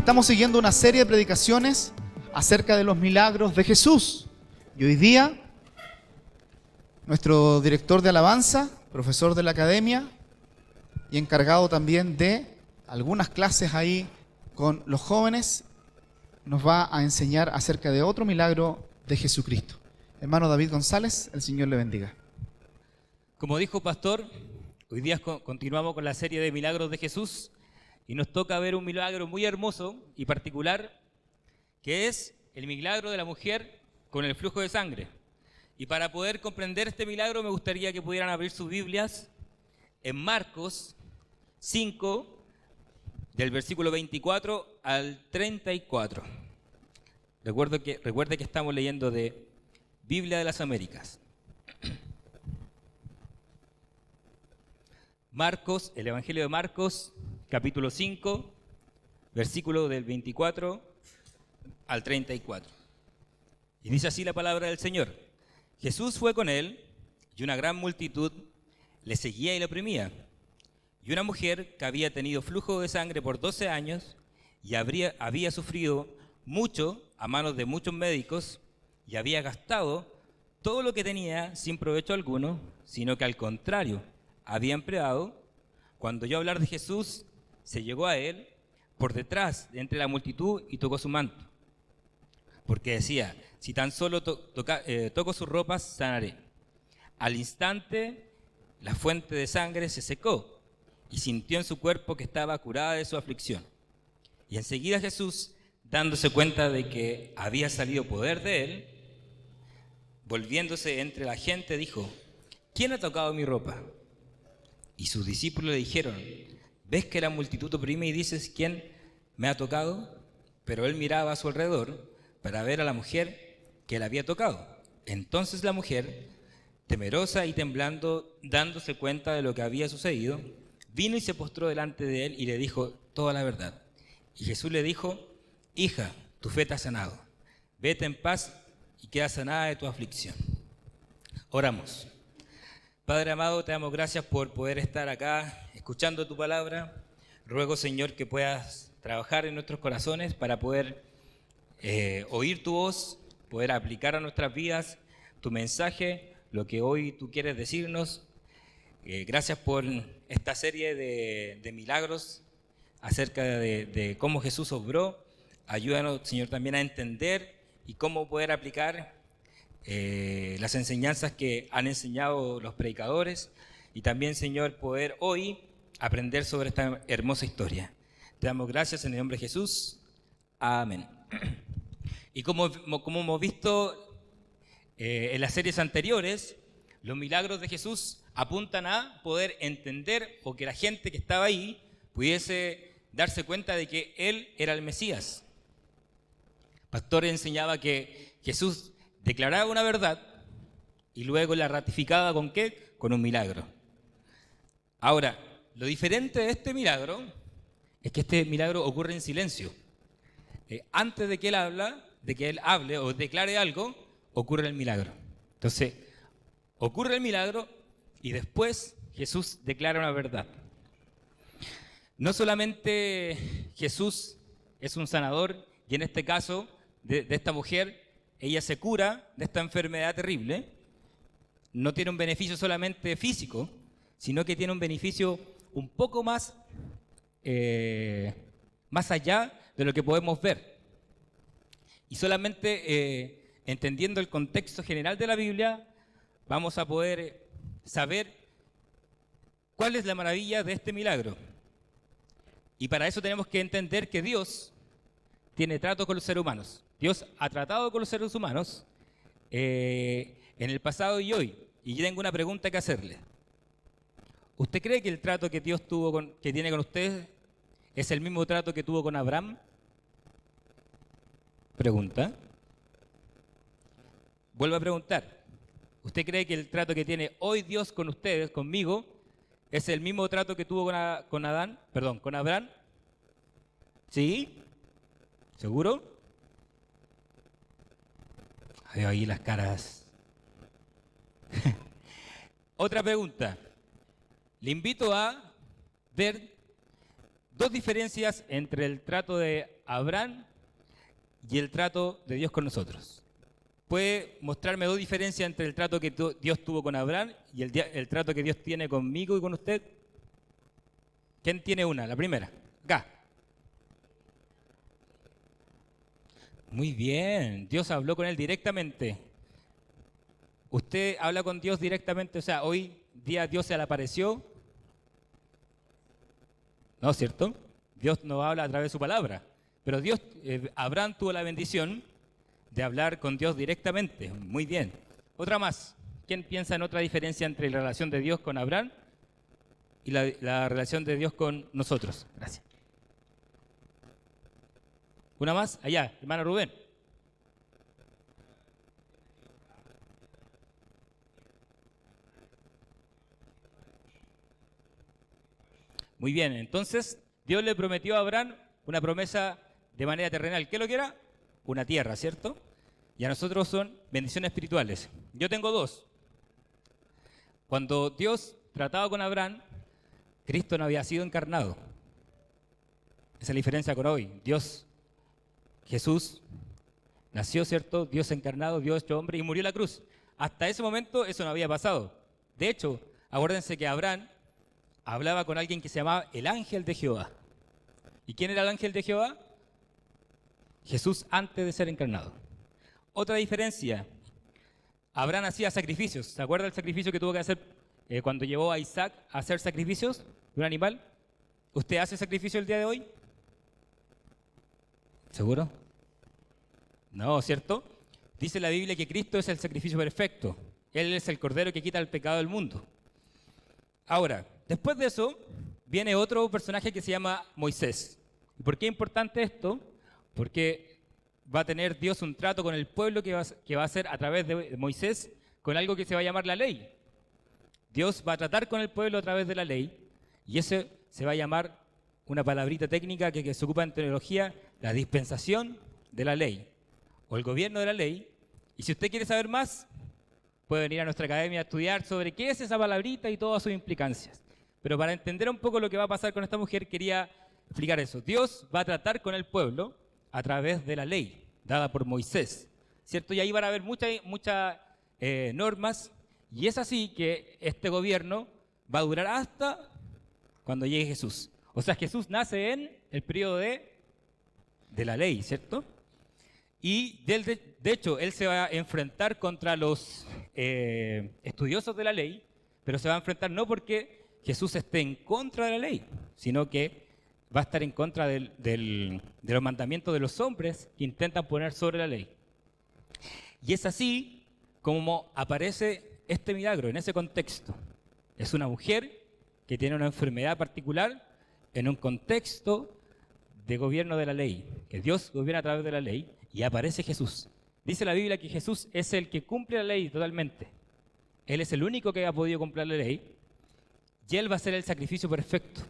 Estamos siguiendo una serie de predicaciones acerca de los milagros de Jesús. Y hoy día, nuestro director de alabanza, profesor de la academia y encargado también de algunas clases ahí con los jóvenes, nos va a enseñar acerca de otro milagro de Jesucristo. Hermano David González, el Señor le bendiga. Como dijo Pastor, hoy día continuamos con la serie de milagros de Jesús y nos toca ver un milagro muy hermoso y particular, que es el milagro de la mujer con el flujo de sangre. Y para poder comprender este milagro me gustaría que pudieran abrir sus Biblias en Marcos 5, del versículo 24 al 34. Recuerde que estamos leyendo de Biblia de las Américas. Marcos, el Evangelio de Marcos, capítulo 5, versículo del 24 al 34. Y dice así la palabra del Señor. Jesús fue con él, y una gran multitud le seguía y le oprimía. Y una mujer que había tenido flujo de sangre por 12 años, y había sufrido mucho a manos de muchos médicos, y había gastado todo lo que tenía sin provecho alguno, sino que al contrario, había empleado. Cuando oyó hablar de Jesús, se llegó a él por detrás de entre la multitud y tocó su manto, porque decía: si tan solo toco sus ropas, sanaré. Al instante, la fuente de sangre se secó y sintió en su cuerpo que estaba curada de su aflicción. Y enseguida Jesús, dándose cuenta de que había salido poder de él, volviéndose entre la gente, dijo: ¿quién ha tocado mi ropa? Y sus discípulos le dijeron: ¿ves que la multitud oprime y dices quién me ha tocado? Pero él miraba a su alrededor para ver a la mujer que le había tocado. Entonces la mujer, temerosa y temblando, dándose cuenta de lo que había sucedido, vino y se postró delante de él y le dijo toda la verdad. Y Jesús le dijo: hija, tu fe te ha sanado. Vete en paz y queda sanada de tu aflicción. Oramos. Padre amado, te damos gracias por poder estar acá escuchando tu palabra. Ruego, Señor, que puedas trabajar en nuestros corazones para poder oír tu voz, poder aplicar a nuestras vidas tu mensaje, lo que hoy tú quieres decirnos. Gracias por esta serie de milagros acerca de cómo Jesús obró. Ayúdanos, Señor, también a entender y cómo poder aplicar las enseñanzas que han enseñado los predicadores, y también, Señor, poder hoy aprender sobre esta hermosa historia. Te damos gracias en el nombre de Jesús. Amén. Y como hemos visto en las series anteriores, los milagros de Jesús apuntan a poder entender, o que la gente que estaba ahí pudiese darse cuenta de que Él era el Mesías. Pastor enseñaba que Jesús declaraba una verdad y luego la ratificaba ¿con qué? Con un milagro. Ahora, lo diferente de este milagro es que este milagro ocurre en silencio. Antes de que él hable o declare algo, ocurre el milagro. Entonces, ocurre el milagro y después Jesús declara una verdad. No solamente Jesús es un sanador, y en este caso de esta mujer, ella se cura de esta enfermedad terrible. No tiene un beneficio solamente físico, sino que tiene un beneficio un poco más allá de lo que podemos ver. Y solamente entendiendo el contexto general de la Biblia, vamos a poder saber cuál es la maravilla de este milagro. Y para eso tenemos que entender que Dios tiene trato con los seres humanos. Dios ha tratado con los seres humanos en el pasado y hoy. Y yo tengo una pregunta que hacerle. ¿Usted cree que el trato que Dios que tiene con usted es el mismo trato que tuvo con Abraham? Pregunta. Vuelvo a preguntar. ¿Usted cree que el trato que tiene hoy Dios con ustedes, conmigo, es el mismo trato que tuvo con Abraham? ¿Sí? ¿Seguro? Veo ahí las caras. Otra pregunta. Le invito a ver dos diferencias entre el trato de Abraham y el trato de Dios con nosotros. ¿Puede mostrarme dos diferencias entre el trato que Dios tuvo con Abraham y el trato que Dios tiene conmigo y con usted? ¿Quién tiene una? La primera. Acá. Muy bien. Dios habló con él directamente. ¿Usted habla con Dios directamente? O sea, hoy día Dios se le apareció. ¿No es cierto? Dios no habla a través de su palabra. Pero Abraham tuvo la bendición de hablar con Dios directamente. Muy bien. Otra más. ¿Quién piensa en otra diferencia entre la relación de Dios con Abraham y la relación de Dios con nosotros? Gracias. Una más. Allá, hermano Rubén. Muy bien. Entonces, Dios le prometió a Abraham una promesa de manera terrenal. ¿Qué es lo que era? Una tierra, ¿cierto? Y a nosotros son bendiciones espirituales. Yo tengo dos. Cuando Dios trataba con Abraham, Cristo no había sido encarnado. Esa es la diferencia con hoy. Jesús, nació, ¿cierto? Dios encarnado, Dios hecho hombre y murió en la cruz. Hasta ese momento eso no había pasado. De hecho, acuérdense que Abraham hablaba con alguien que se llamaba el ángel de Jehová. ¿Y quién era el ángel de Jehová? Jesús antes de ser encarnado. Otra diferencia, Abraham hacía sacrificios. ¿Se acuerda el sacrificio que tuvo que hacer cuando llevó a Isaac a hacer sacrificios de un animal? ¿Usted hace sacrificio el día de hoy? ¿Seguro? No, ¿cierto? Dice la Biblia que Cristo es el sacrificio perfecto. Él es el cordero que quita el pecado del mundo. Ahora, después de eso, viene otro personaje que se llama Moisés. ¿Y por qué es importante esto? Porque va a tener Dios un trato con el pueblo que va a hacer a través de Moisés con algo que se va a llamar la ley. Dios va a tratar con el pueblo a través de la ley y eso se va a llamar una palabrita técnica que se ocupa en teología, la dispensación de la ley o el gobierno de la ley. Y si usted quiere saber más, puede venir a nuestra academia a estudiar sobre qué es esa palabrita y todas sus implicancias. Pero para entender un poco lo que va a pasar con esta mujer, quería explicar eso. Dios va a tratar con el pueblo a través de la ley dada por Moisés, ¿cierto? Y ahí van a haber muchas normas, y es así que este gobierno va a durar hasta cuando llegue Jesús. O sea, Jesús nace en el periodo de la ley, ¿cierto? Y de hecho, él se va a enfrentar contra los estudiosos de la ley, pero se va a enfrentar no porque Jesús esté en contra de la ley, sino que va a estar en contra de los mandamientos de los hombres que intentan poner sobre la ley. Y es así como aparece este milagro, en ese contexto. Es una mujer que tiene una enfermedad particular en un contexto de gobierno de la ley, que Dios gobierna a través de la ley, y aparece Jesús. Dice la Biblia que Jesús es el que cumple la ley totalmente. Él es el único que ha podido cumplir la ley, y Él va a ser el sacrificio perfecto.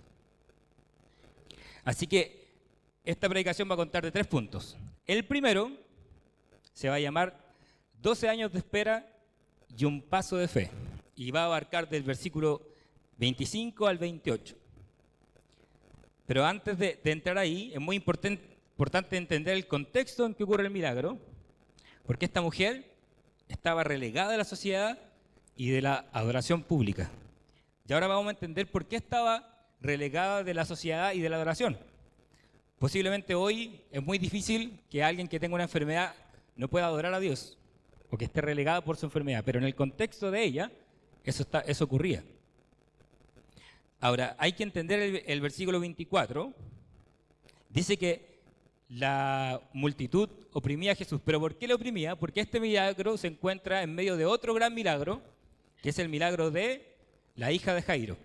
Así que esta predicación va a contar de 3 puntos. El primero se va a llamar 12 años de espera y un paso de fe. Y va a abarcar del versículo 25 al 28. Pero antes de entrar ahí, es muy importante entender el contexto en que ocurre el milagro, porque esta mujer estaba relegada de la sociedad y de la adoración pública. Y ahora vamos a entender por qué estaba relegada de la sociedad y de la adoración. Posiblemente hoy es muy difícil que alguien que tenga una enfermedad no pueda adorar a Dios o que esté relegada por su enfermedad, pero en el contexto de ella eso ocurría. Ahora, hay que entender el versículo 24. Dice que la multitud oprimía a Jesús. ¿Pero por qué le oprimía? Porque este milagro se encuentra en medio de otro gran milagro, que es el milagro de la hija de Jairo.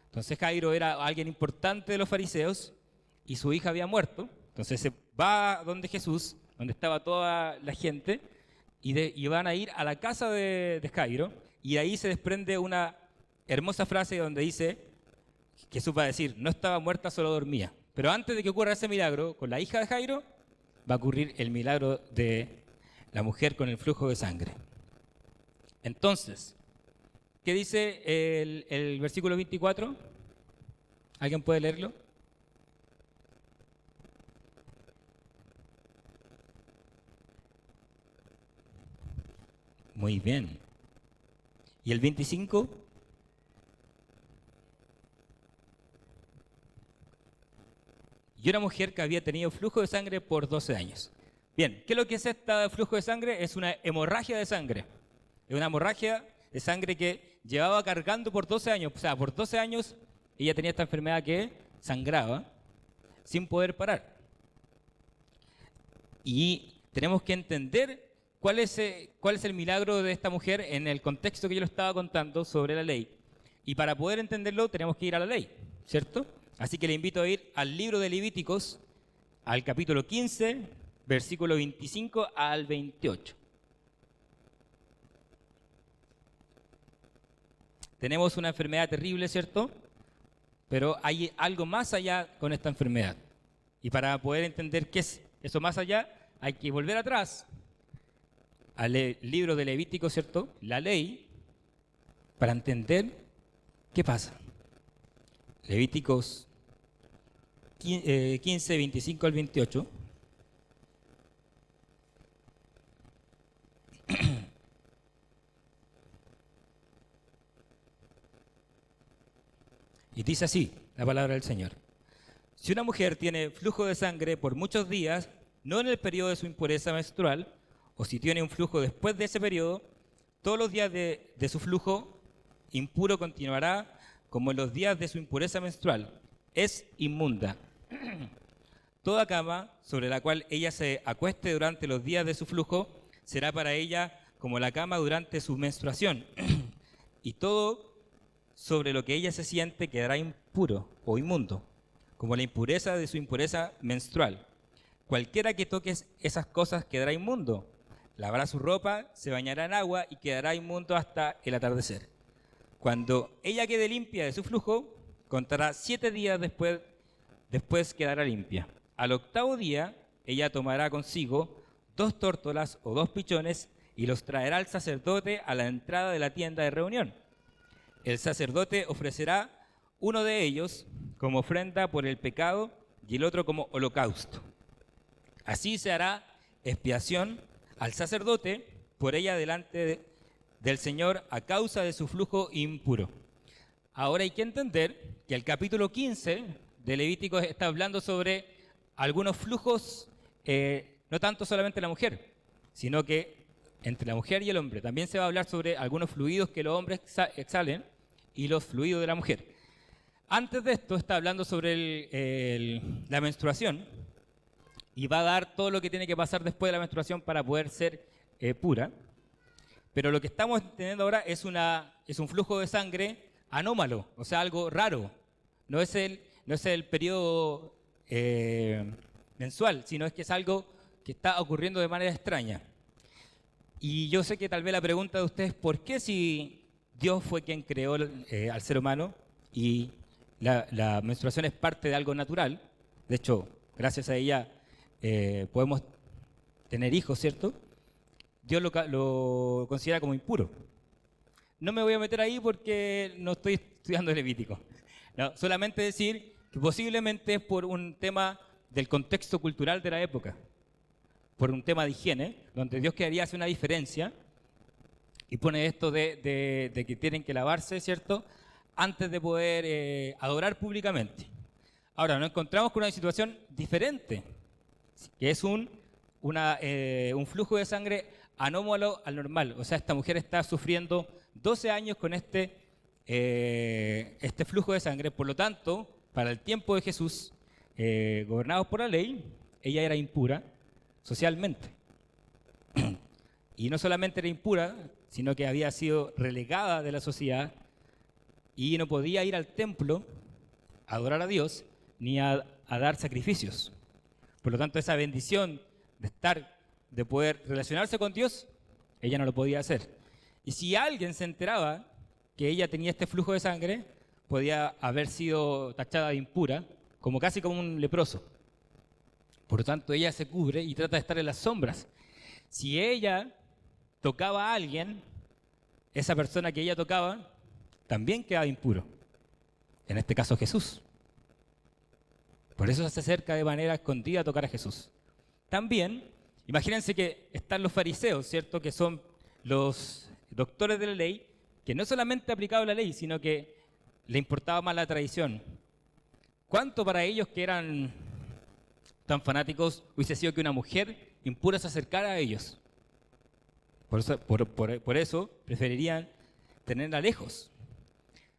Entonces Jairo era alguien importante de los fariseos y su hija había muerto. Entonces se va donde Jesús, donde estaba toda la gente, y van a ir a la casa de Jairo, y de ahí se desprende una hermosa frase donde dice, Jesús va a decir, no estaba muerta, solo dormía. Pero antes de que ocurra ese milagro con la hija de Jairo, va a ocurrir el milagro de la mujer con el flujo de sangre. Entonces, ¿qué dice el versículo 24? ¿Alguien puede leerlo? Muy bien. ¿Y el 25? Y una mujer que había tenido flujo de sangre por 12 años. Bien, ¿qué es lo que es este flujo de sangre? Es una hemorragia de sangre. Es una hemorragia de sangre que llevaba cargando por 12 años. O sea, por 12 años ella tenía esta enfermedad que sangraba sin poder parar. Y tenemos que entender cuál es el milagro de esta mujer en el contexto que yo lo estaba contando sobre la ley. Y para poder entenderlo tenemos que ir a la ley, ¿cierto? Así que le invito a ir al libro de Levíticos, al capítulo 15, versículo 25 al 28. Tenemos una enfermedad terrible, ¿cierto? Pero hay algo más allá con esta enfermedad. Y para poder entender qué es eso más allá, hay que volver atrás al libro de Levítico, ¿cierto? La ley, para entender qué pasa. Levíticos 15, 25 al 28. Y dice así la palabra del Señor. Si una mujer tiene flujo de sangre por muchos días, no en el periodo de su impureza menstrual, o si tiene un flujo después de ese periodo, todos los días de su flujo impuro continuará como en los días de su impureza menstrual. Es inmunda. Toda cama sobre la cual ella se acueste durante los días de su flujo será para ella como la cama durante su menstruación. Y todo sobre lo que ella se siente quedará impuro o inmundo, como la impureza de su impureza menstrual. Cualquiera que toque esas cosas quedará inmundo. Lavará su ropa, se bañará en agua y quedará inmundo hasta el atardecer. Cuando ella quede limpia de su flujo, contará 7 días después quedará limpia. Al 8º día, ella tomará consigo 2 tórtolas o 2 pichones y los traerá al sacerdote a la entrada de la tienda de reunión. El sacerdote ofrecerá uno de ellos como ofrenda por el pecado y el otro como holocausto. Así se hará expiación al sacerdote por ella delante del Señor a causa de su flujo impuro. Ahora hay que entender que el capítulo 15 de Levítico está hablando sobre algunos flujos, no tanto solamente la mujer, sino que entre la mujer y el hombre. También se va a hablar sobre algunos fluidos que los hombres exhalen y los fluidos de la mujer. Antes de esto está hablando sobre la menstruación y va a dar todo lo que tiene que pasar después de la menstruación para poder ser pura. Pero lo que estamos entendiendo ahora es un flujo de sangre anómalo, o sea, algo raro. No es el periodo mensual, sino es que es algo que está ocurriendo de manera extraña. Y yo sé que tal vez la pregunta de ustedes, ¿por qué si Dios fue quien creó al ser humano y la menstruación es parte de algo natural? De hecho, gracias a ella podemos tener hijos, ¿cierto? Dios lo considera como impuro. No me voy a meter ahí porque no estoy estudiando el Levítico. No, solamente decir que posiblemente es por un tema del contexto cultural de la época, por un tema de higiene, donde Dios quería hacer una diferencia y pone esto de que tienen que lavarse, ¿cierto?, antes de poder adorar públicamente. Ahora, nos encontramos con una situación diferente, que es un flujo de sangre anómalo al normal. O sea, esta mujer está sufriendo 12 años con este flujo de sangre. Por lo tanto, para el tiempo de Jesús, gobernados por la ley, ella era impura socialmente. Y no solamente era impura, sino que había sido relegada de la sociedad y no podía ir al templo a adorar a Dios ni a dar sacrificios. Por lo tanto, esa bendición de poder relacionarse con Dios, ella no lo podía hacer. Y si alguien se enteraba que ella tenía este flujo de sangre, podía haber sido tachada de impura, casi como un leproso. Por lo tanto, ella se cubre y trata de estar en las sombras. Si ella tocaba a alguien, esa persona que ella tocaba también quedaba impuro. En este caso, Jesús. Por eso se acerca de manera escondida a tocar a Jesús. También, imagínense que están los fariseos, ¿cierto?, que son los doctores de la ley que no solamente aplicaban la ley, sino que le importaba más la tradición. ¿Cuánto para ellos, que eran tan fanáticos, hubiese sido que una mujer impura se acercara a ellos? Por eso preferirían tenerla lejos.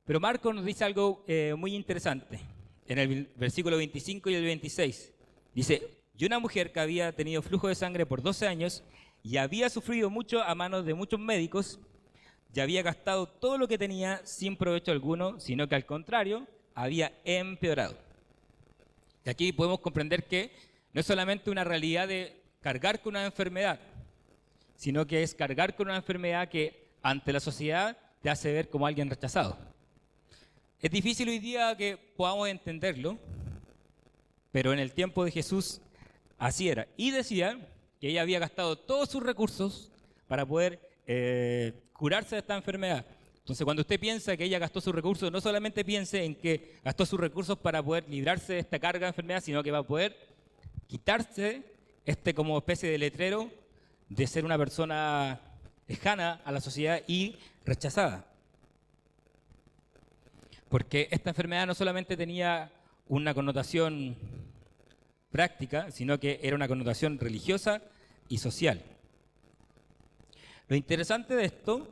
Pero Marcos nos dice algo muy interesante. En el versículo 25 y el 26 dice: y una mujer que había tenido flujo de sangre por 12 años y había sufrido mucho a manos de muchos médicos, y había gastado todo lo que tenía sin provecho alguno, sino que al contrario, había empeorado. Y aquí podemos comprender que no es solamente una realidad de cargar con una enfermedad, sino que es cargar con una enfermedad que ante la sociedad te hace ver como alguien rechazado. Es difícil hoy día que podamos entenderlo, pero en el tiempo de Jesús así era. Y decía que ella había gastado todos sus recursos para poder curarse de esta enfermedad. Entonces, cuando usted piensa que ella gastó sus recursos, no solamente piense en que gastó sus recursos para poder librarse de esta carga de enfermedad, sino que va a poder quitarse como especie de letrero de ser una persona lejana a la sociedad y rechazada. Porque esta enfermedad no solamente tenía una connotación práctica, sino que era una connotación religiosa y social. Lo interesante de esto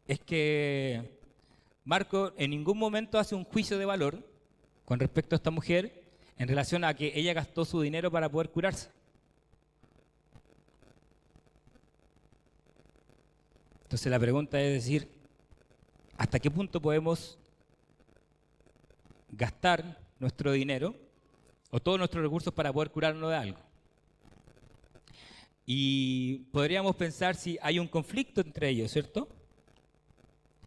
es que Marco en ningún momento hace un juicio de valor con respecto a esta mujer en relación a que ella gastó su dinero para poder curarse. Entonces la pregunta es decir, ¿hasta qué punto podemos gastar nuestro dinero o todos nuestros recursos para poder curarnos de algo? Y podríamos pensar si hay un conflicto entre ellos, ¿cierto?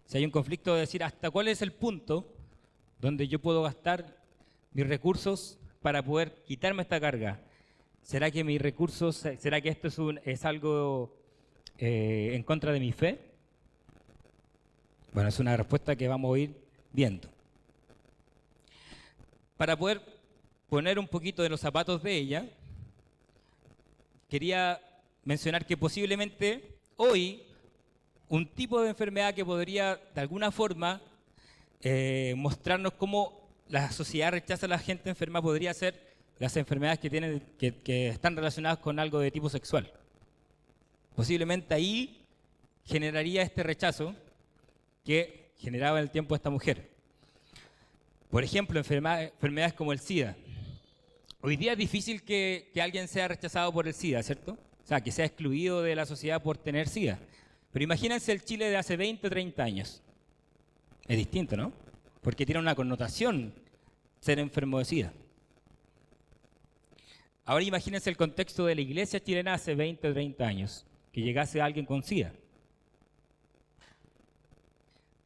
Si hay un conflicto de decir hasta cuál es el punto donde yo puedo gastar mis recursos para poder quitarme esta carga. ¿Será que mis recursos, será que esto es algo en contra de mi fe? Bueno, es una respuesta que vamos a ir viendo. Para poder poner un poquito de los zapatos de ella, quería mencionar que posiblemente hoy un tipo de enfermedad que podría de alguna forma mostrarnos cómo la sociedad rechaza a la gente enferma podría ser las enfermedades que están relacionadas con algo de tipo sexual. Posiblemente ahí generaría este rechazo que generaba en el tiempo esta mujer. Por ejemplo, enfermedades como el SIDA. Hoy día es difícil que alguien sea rechazado por el SIDA, ¿cierto? O sea, que sea excluido de la sociedad por tener SIDA. Pero imagínense el Chile de hace 20 o 30 años. Es distinto, ¿no? Porque tiene una connotación ser enfermo de SIDA. Ahora imagínense el contexto de la iglesia chilena hace 20 o 30 años, que llegase alguien con SIDA.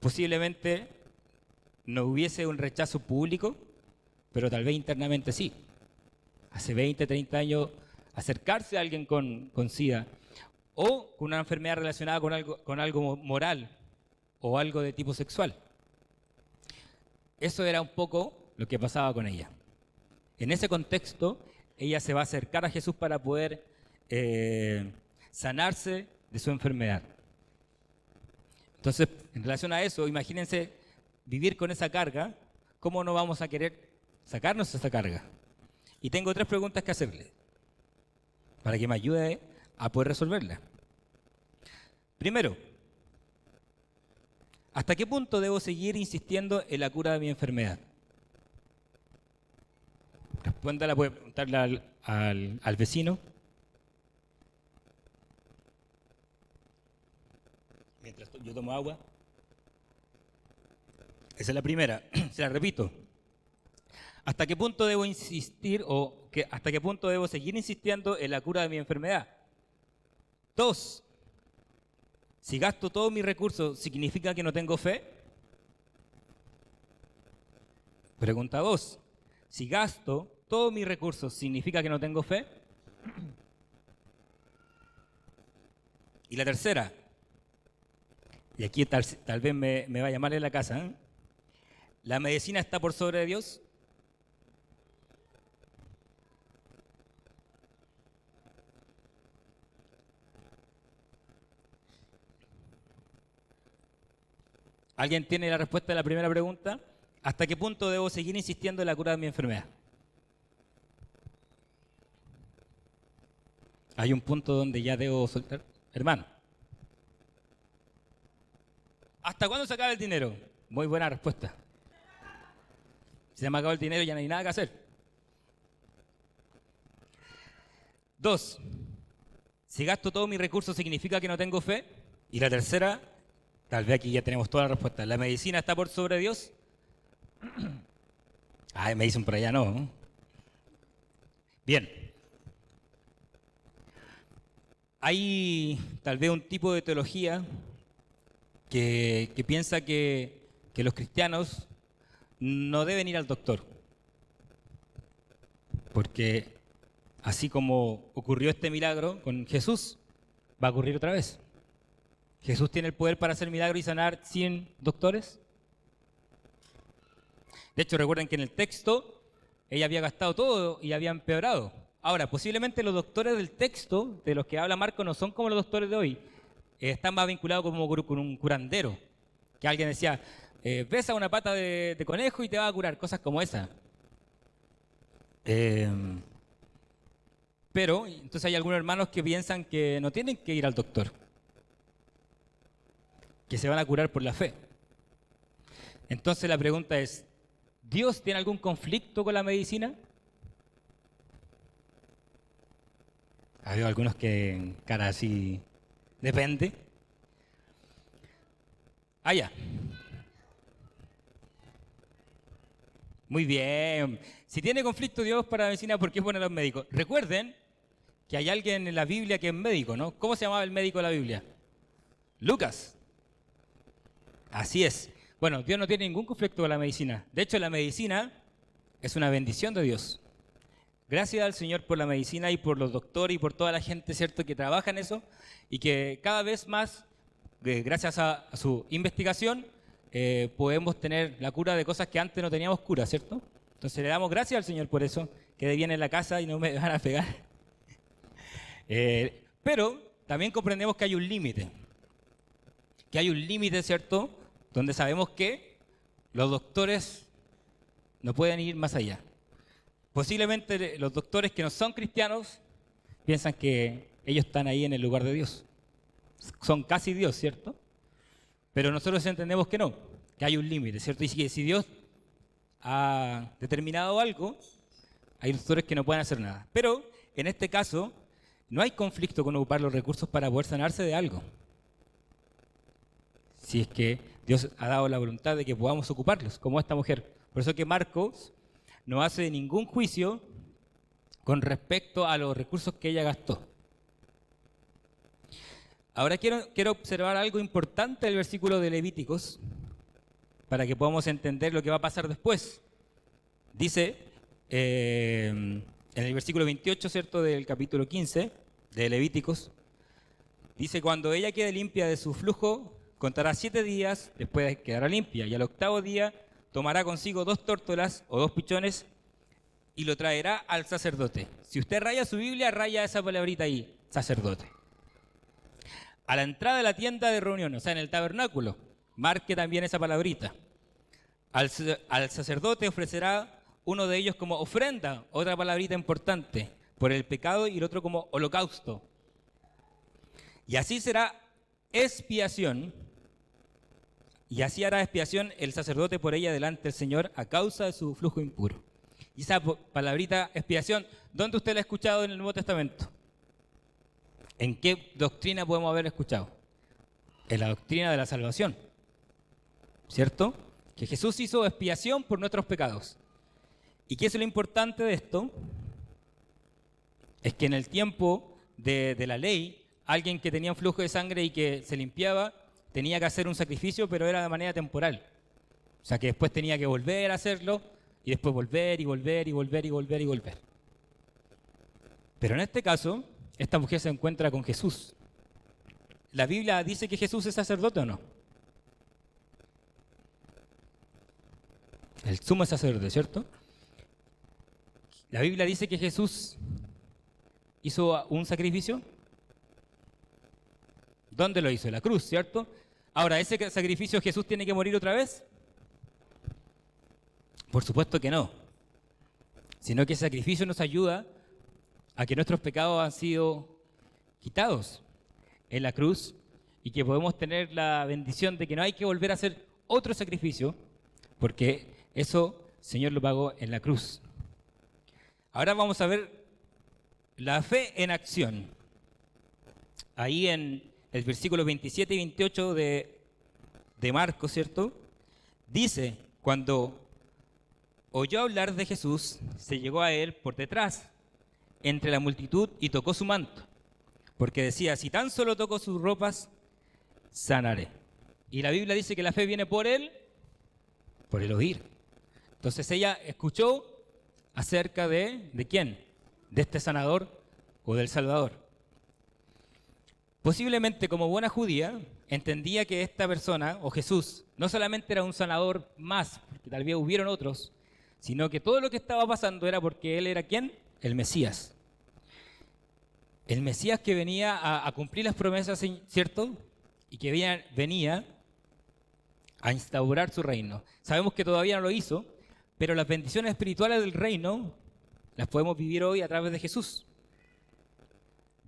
Posiblemente no hubiese un rechazo público, pero tal vez internamente sí. Hace 20, 30 años, acercarse a alguien con SIDA o con una enfermedad relacionada con algo moral o algo de tipo sexual. Eso era un poco lo que pasaba con ella. En ese contexto, ella se va a acercar a Jesús para poder sanarse de su enfermedad. Entonces, en relación a eso, imagínense vivir con esa carga, ¿cómo no vamos a querer sacarnos esa carga? Y tengo 3 preguntas que hacerle para que me ayude a poder resolverla. Primero, ¿hasta qué punto debo seguir insistiendo en la cura de mi enfermedad? Respóndala, puede preguntarle al vecino. Mientras yo tomo agua. Esa es la primera, se la repito. ¿Hasta qué punto debo insistir hasta qué punto debo seguir insistiendo en la cura de mi enfermedad? 2, si gasto todos mis recursos, ¿significa que no tengo fe? Pregunta 2, si gasto todos mis recursos, ¿significa que no tengo fe? Y la tercera, y aquí tal vez me va a llamar en la casa, ¿eh? ¿La medicina está por sobre de Dios? ¿Alguien tiene la respuesta a la primera pregunta? ¿Hasta qué punto debo seguir insistiendo en la cura de mi enfermedad? Hay un punto donde ya debo soltar. Hermano, ¿hasta cuándo se acaba el dinero? Muy buena respuesta. Si se me acabó el dinero ya no hay nada que hacer. 2. Si gasto todos mis recursos, ¿significa que no tengo fe? Y la tercera, tal vez aquí ya tenemos toda la respuesta. ¿La medicina está por sobre Dios? Ay, me dicen por allá no. Bien. Hay tal vez un tipo de teología que piensa que los cristianos no deben ir al doctor. Porque así como ocurrió este milagro con Jesús, va a ocurrir otra vez. ¿Jesús tiene el poder para hacer milagros y sanar sin doctores? De hecho, recuerden que en el texto ella había gastado todo y había empeorado. Ahora, posiblemente los doctores del texto, de los que habla Marco, no son como los doctores de hoy. Están más vinculados como con un curandero. Que alguien decía, besa una pata de conejo y te va a curar, cosas como esa. Pero, entonces hay algunos hermanos que piensan que no tienen que ir al doctor. Que se van a curar por la fe. Entonces la pregunta es, ¿Dios tiene algún conflicto con la medicina? Hay algunos que en cara así, depende. Ah, ya. Muy bien. Si tiene conflicto Dios para la medicina, ¿por qué pone a los médicos? Recuerden que hay alguien en la Biblia que es médico, ¿no? ¿Cómo se llamaba el médico de la Biblia? Lucas. Así es. Bueno, Dios no tiene ningún conflicto con la medicina. De hecho, la medicina es una bendición de Dios. Gracias al Señor por la medicina y por los doctores y por toda la gente, ¿cierto?, que trabaja en eso y que cada vez más, gracias a su investigación, podemos tener la cura de cosas que antes no teníamos cura, ¿cierto? Entonces le damos gracias al Señor por eso, que viene en la casa y no me van a pegar. Pero también comprendemos que hay un límite. Que hay un límite, ¿cierto?, donde sabemos que los doctores no pueden ir más allá. Posiblemente los doctores que no son cristianos piensan que ellos están ahí en el lugar de Dios. Son casi Dios, ¿cierto? Pero nosotros entendemos que no, que hay un límite, ¿cierto? Y que si Dios ha determinado algo, hay doctores que no pueden hacer nada. Pero en este caso, no hay conflicto con ocupar los recursos para poder sanarse de algo. Si es que Dios ha dado la voluntad de que podamos ocuparlos, como esta mujer. Por eso que Marcos no hace ningún juicio con respecto a los recursos que ella gastó. Ahora quiero observar algo importante del versículo de Levíticos para que podamos entender lo que va a pasar después. Dice en el versículo 28, ¿cierto?, del capítulo 15 de Levíticos, dice, cuando ella quede limpia de su flujo, contará 7 días, después quedará limpia, y al 8º día tomará consigo 2 tórtolas o 2 pichones y lo traerá al sacerdote. Si usted raya su Biblia, raya esa palabrita ahí, sacerdote. A la entrada de la tienda de reunión, o sea, en el tabernáculo, marque también esa palabrita. Al sacerdote ofrecerá uno de ellos como ofrenda, otra palabrita importante, por el pecado, y el otro como holocausto. Y así será expiación, y así hará expiación el sacerdote por ella delante del Señor a causa de su flujo impuro. Y esa palabrita expiación, ¿dónde usted la ha escuchado en el Nuevo Testamento? ¿En qué doctrina podemos haber escuchado? En la doctrina de la salvación, ¿cierto? Que Jesús hizo expiación por nuestros pecados. ¿Y qué es lo importante de esto? Es que en el tiempo de la ley, alguien que tenía un flujo de sangre y que se limpiaba, tenía que hacer un sacrificio, pero era de manera temporal. O sea, que después tenía que volver a hacerlo, y después volver, y volver, y volver, y volver, y volver. Pero en este caso, esta mujer se encuentra con Jesús. ¿La Biblia dice que Jesús es sacerdote o no? El sumo sacerdote, ¿cierto? ¿La Biblia dice que Jesús hizo un sacrificio? ¿Dónde lo hizo? En la cruz, ¿cierto? Ahora, ¿ese sacrificio Jesús tiene que morir otra vez? Por supuesto que no. Sino que ese sacrificio nos ayuda a que nuestros pecados han sido quitados en la cruz y que podemos tener la bendición de que no hay que volver a hacer otro sacrificio, porque eso el Señor lo pagó en la cruz. Ahora vamos a ver la fe en acción. Ahí en el versículo 27 y 28 de Marcos, ¿cierto? Dice, cuando oyó hablar de Jesús, se llegó a él por detrás, entre la multitud, y tocó su manto, porque decía, si tan solo toco sus ropas, sanaré. Y la Biblia dice que la fe viene por el oír. Entonces ella escuchó acerca ¿de quién? De este sanador o del Salvador. Posiblemente como buena judía, entendía que esta persona, o Jesús, no solamente era un sanador más, porque tal vez hubieron otros, sino que todo lo que estaba pasando era porque él era ¿quién? El Mesías. El Mesías que venía a cumplir las promesas, ¿cierto? Y que venía a instaurar su reino. Sabemos que todavía no lo hizo, pero las bendiciones espirituales del reino las podemos vivir hoy a través de Jesús.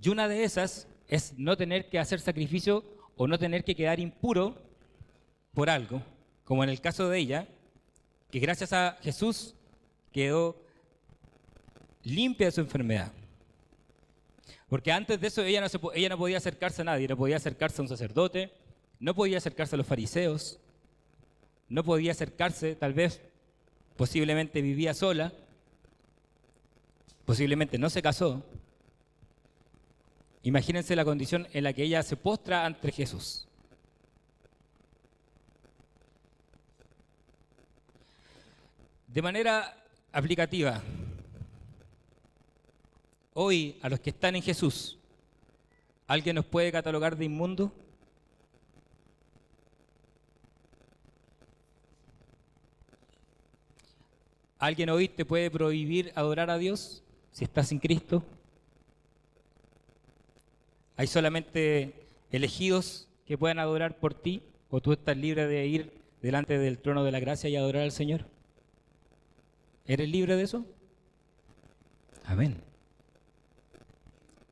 Y una de esas es no tener que hacer sacrificio o no tener que quedar impuro por algo, como en el caso de ella, que gracias a Jesús quedó limpia de su enfermedad. Porque antes de eso ella no podía acercarse a nadie, no podía acercarse a un sacerdote, no podía acercarse a los fariseos, no podía acercarse, tal vez, posiblemente vivía sola, posiblemente no se casó. Imagínense la condición en la que ella se postra ante Jesús. De manera aplicativa, hoy a los que están en Jesús, ¿alguien nos puede catalogar de inmundo? ¿Alguien hoy te puede prohibir adorar a Dios si estás sin Cristo? ¿Hay solamente elegidos que puedan adorar por ti? ¿O tú estás libre de ir delante del trono de la gracia y adorar al Señor? ¿Eres libre de eso? Amén.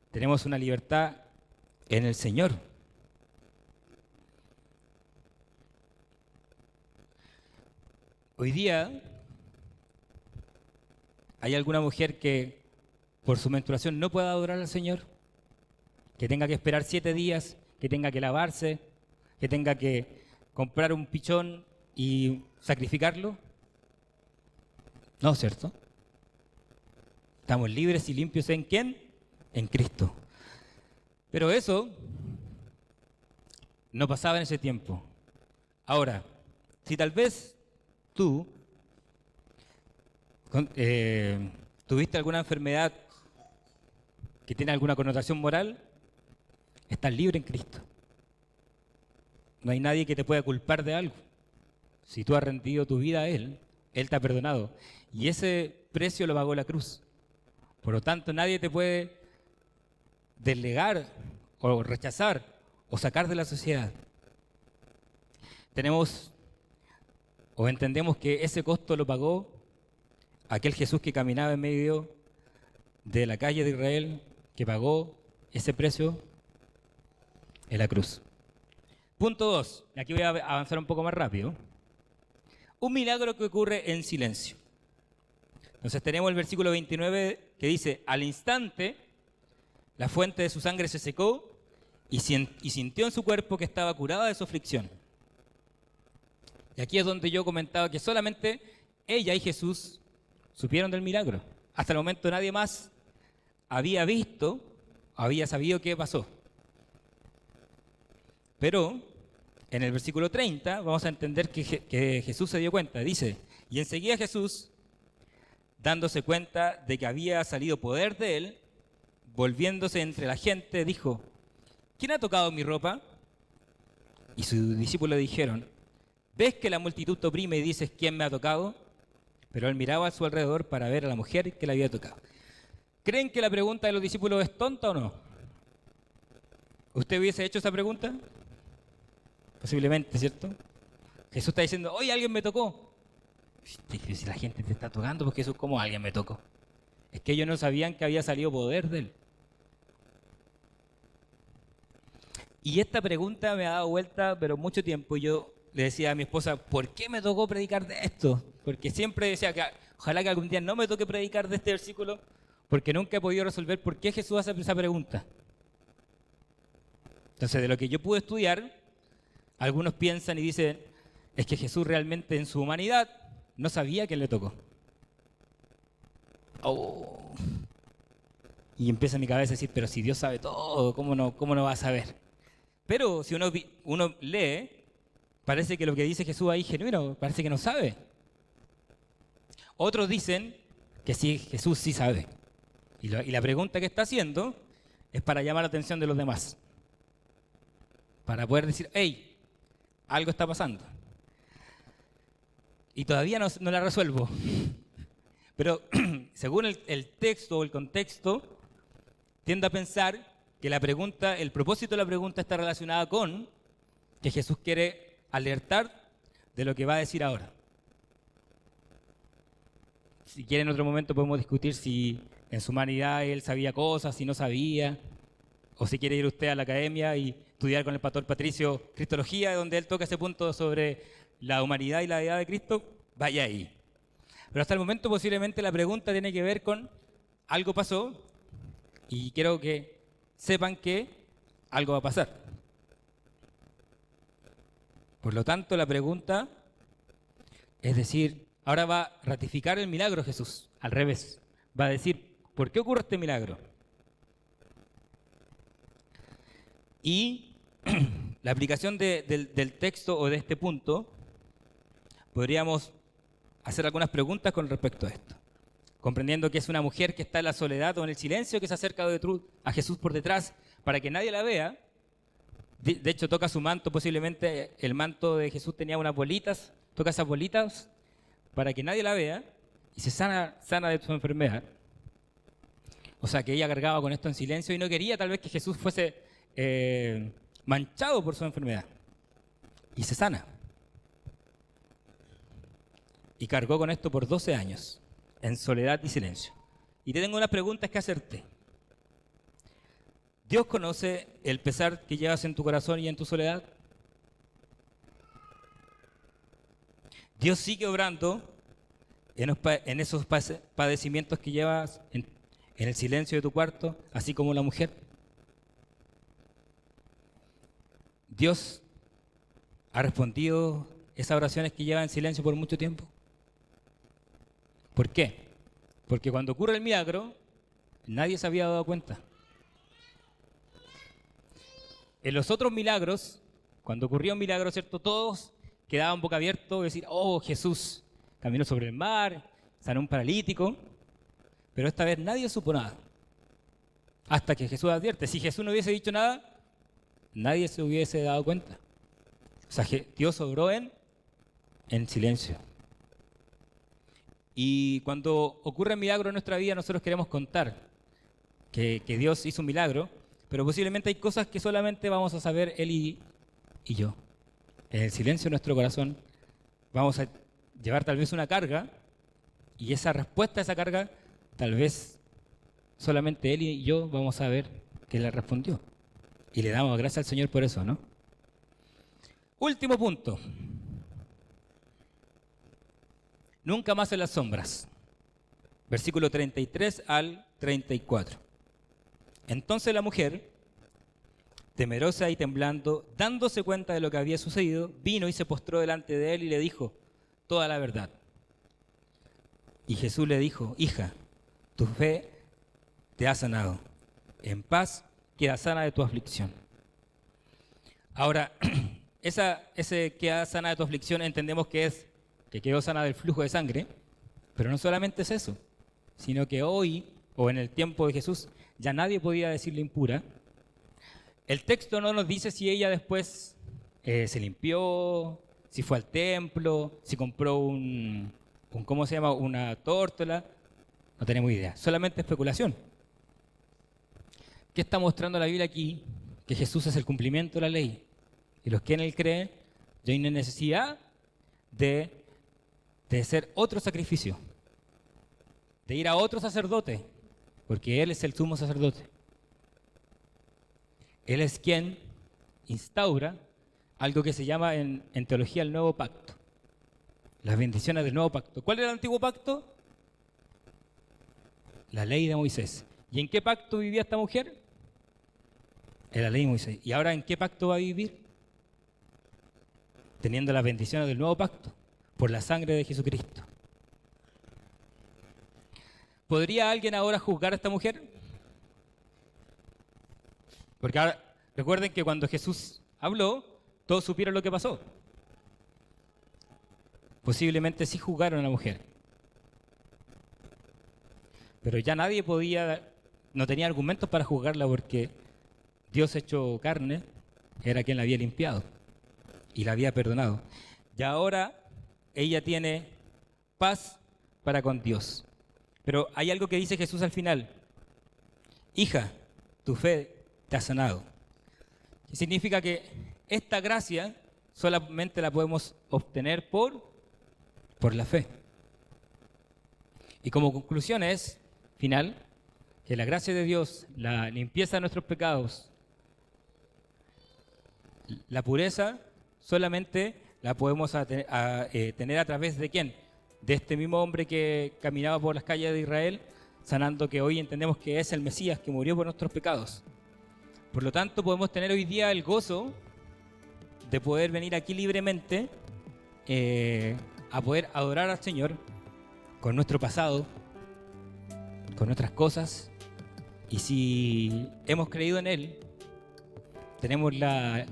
Tenemos una libertad en el Señor. Hoy día ¿hay alguna mujer que por su menstruación no pueda adorar al Señor? Que tenga que esperar 7 días, que tenga que lavarse, que tenga que comprar un pichón y sacrificarlo. No, ¿cierto? Estamos libres y limpios ¿en quién? En Cristo. Pero eso no pasaba en ese tiempo. Ahora, si tal vez tú tuviste alguna enfermedad que tiene alguna connotación moral, estás libre en Cristo. No hay nadie que te pueda culpar de algo. Si tú has rendido tu vida a Él, Él te ha perdonado. Y ese precio lo pagó la cruz. Por lo tanto, nadie te puede delegar o rechazar o sacar de la sociedad. Tenemos o entendemos que ese costo lo pagó aquel Jesús que caminaba en medio de la calle de Israel, que pagó ese precio en la cruz. Punto 2. Aquí voy a avanzar un poco más rápido. Un milagro que ocurre en silencio. Entonces tenemos el versículo 29 que dice, al instante la fuente de su sangre se secó y sintió en su cuerpo que estaba curada de su aflicción. Y aquí es donde yo comentaba que solamente ella y Jesús supieron del milagro. Hasta el momento nadie más había visto, había sabido qué pasó. Pero en el versículo 30 vamos a entender que Jesús se dio cuenta. Dice, y enseguida Jesús, dándose cuenta de que había salido poder de él, volviéndose entre la gente, dijo, ¿quién ha tocado mi ropa? Y sus discípulos le dijeron, ¿ves que la multitud te oprime y dices, ¿quién me ha tocado? Pero él miraba a su alrededor para ver a la mujer que le había tocado. ¿Creen que la pregunta de los discípulos es tonta o no? ¿Usted hubiese hecho esa pregunta? posiblemente, ¿cierto? Jesús está diciendo, oye, alguien me tocó. Si la gente te está tocando, pues Jesús, ¿cómo alguien me tocó? Es que ellos no sabían que había salido poder de él. Y esta pregunta me ha dado vuelta, pero mucho tiempo. Y yo le decía a mi esposa, ¿por qué me tocó predicar de esto? Porque siempre decía que ojalá que algún día no me toque predicar de este versículo, porque nunca he podido resolver por qué Jesús hace esa pregunta. Entonces, de lo que yo pude estudiar, algunos piensan y dicen, es que Jesús realmente en su humanidad no sabía que le tocó. Oh. Y empieza en mi cabeza a decir, pero si Dios sabe todo, ¿cómo no va a saber? Pero si uno lee, parece que lo que dice Jesús ahí es genuino, parece que no sabe. Otros dicen que sí, Jesús sí sabe. Y la pregunta que está haciendo es para llamar la atención de los demás. Para poder decir, hey, algo está pasando. Y todavía no la resuelvo. Pero según el texto o el contexto, tiendo a pensar que la pregunta, el propósito de la pregunta está relacionada con que Jesús quiere alertar de lo que va a decir ahora. Si quiere, en otro momento podemos discutir si en su humanidad él sabía cosas, si no sabía, o si quiere ir usted a la academia y estudiar con el pastor Patricio Cristología, donde él toca ese punto sobre la humanidad y la deidad de Cristo, vaya ahí. Pero hasta el momento posiblemente la pregunta tiene que ver con algo pasó y quiero que sepan que algo va a pasar. Por lo tanto, la pregunta es decir, ahora va a ratificar el milagro Jesús, al revés. Va a decir, ¿por qué ocurre este milagro? Y la aplicación del texto o de este punto, podríamos hacer algunas preguntas con respecto a esto. Comprendiendo que es una mujer que está en la soledad o en el silencio, que se acerca a Jesús por detrás para que nadie la vea. De hecho, toca su manto, posiblemente el manto de Jesús tenía unas bolitas, toca esas bolitas para que nadie la vea y se sana de su enfermedad. O sea, que ella cargaba con esto en silencio y no quería tal vez que Jesús fuese manchado por su enfermedad. Y se sana. Y cargó con esto por 12 años, en soledad y silencio. Y te tengo unas preguntas que hacerte. ¿Dios conoce el pesar que llevas en tu corazón y en tu soledad? ¿Dios sigue obrando en esos padecimientos que llevas en el silencio de tu cuarto, así como la mujer? ¿Dios ha respondido esas oraciones que llevas en silencio por mucho tiempo? ¿Por qué? Porque cuando ocurre el milagro, nadie se había dado cuenta. En los otros milagros, cuando ocurría un milagro, ¿cierto? Todos quedaban boca abiertos y decir, oh, Jesús caminó sobre el mar, sanó un paralítico, pero esta vez nadie supo nada. Hasta que Jesús advierte, si Jesús no hubiese dicho nada, nadie se hubiese dado cuenta. O sea, Dios obró en silencio. Y cuando ocurre un milagro en nuestra vida, nosotros queremos contar que Dios hizo un milagro, pero posiblemente hay cosas que solamente vamos a saber Él y yo. En el silencio de nuestro corazón vamos a llevar tal vez una carga, y esa respuesta a esa carga, tal vez solamente Él y yo vamos a ver que le respondió. Y le damos gracias al Señor por eso, ¿no? Último punto. Nunca más en las sombras. Versículo 33 al 34. Entonces la mujer, temerosa y temblando, dándose cuenta de lo que había sucedido, vino y se postró delante de él y le dijo toda la verdad. Y Jesús le dijo, hija, tu fe te ha sanado. En paz queda sana de tu aflicción. Ahora, ese queda sana de tu aflicción entendemos que es que quedó sana del flujo de sangre, pero no solamente es eso, sino que hoy, o en el tiempo de Jesús, ya nadie podía decirle impura. El texto no nos dice si ella después se limpió, si fue al templo, si compró ¿cómo se llama? Una tórtola. No tenemos idea, solamente especulación. ¿Qué está mostrando la Biblia aquí? Que Jesús es el cumplimiento de la ley. y los que en Él creen, ya no hay necesidad de hacer otro sacrificio, de ir a otro sacerdote, porque Él es el sumo sacerdote. Él es quien instaura algo que se llama en teología el nuevo pacto, las bendiciones del nuevo pacto. ¿Cuál era el antiguo pacto? La ley de Moisés. ¿Y en qué pacto vivía esta mujer? En la ley de Moisés. ¿Y ahora en qué pacto va a vivir? Teniendo las bendiciones del nuevo pacto, por la sangre de Jesucristo. ¿Podría alguien ahora juzgar a esta mujer? Porque ahora, recuerden que cuando Jesús habló, todos supieron lo que pasó. Posiblemente sí juzgaron a la mujer. Pero ya nadie no tenía argumentos para juzgarla porque Dios hecho carne era quien la había limpiado y la había perdonado. Y ahora ella tiene paz para con Dios. Pero hay algo que dice Jesús al final. Hija, tu fe te ha sanado. Y significa que esta gracia solamente la podemos obtener por la fe. Y como conclusión final, que la gracia de Dios, la limpieza de nuestros pecados, la pureza, solamente la podemos tener a través de ¿quién? De este mismo hombre que caminaba por las calles de Israel, sanando, que hoy entendemos que es el Mesías, que murió por nuestros pecados. Por lo tanto, podemos tener hoy día el gozo de poder venir aquí libremente a poder adorar al Señor con nuestro pasado, con nuestras cosas, y si hemos creído en Él, tenemos la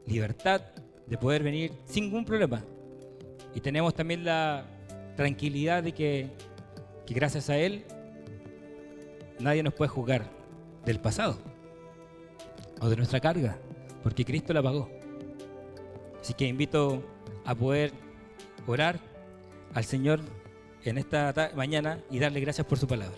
libertad de poder venir sin ningún problema, y tenemos también la tranquilidad de que gracias a Él nadie nos puede juzgar del pasado o de nuestra carga, porque Cristo la pagó. Así que invito a poder orar al Señor en esta mañana y darle gracias por su palabra.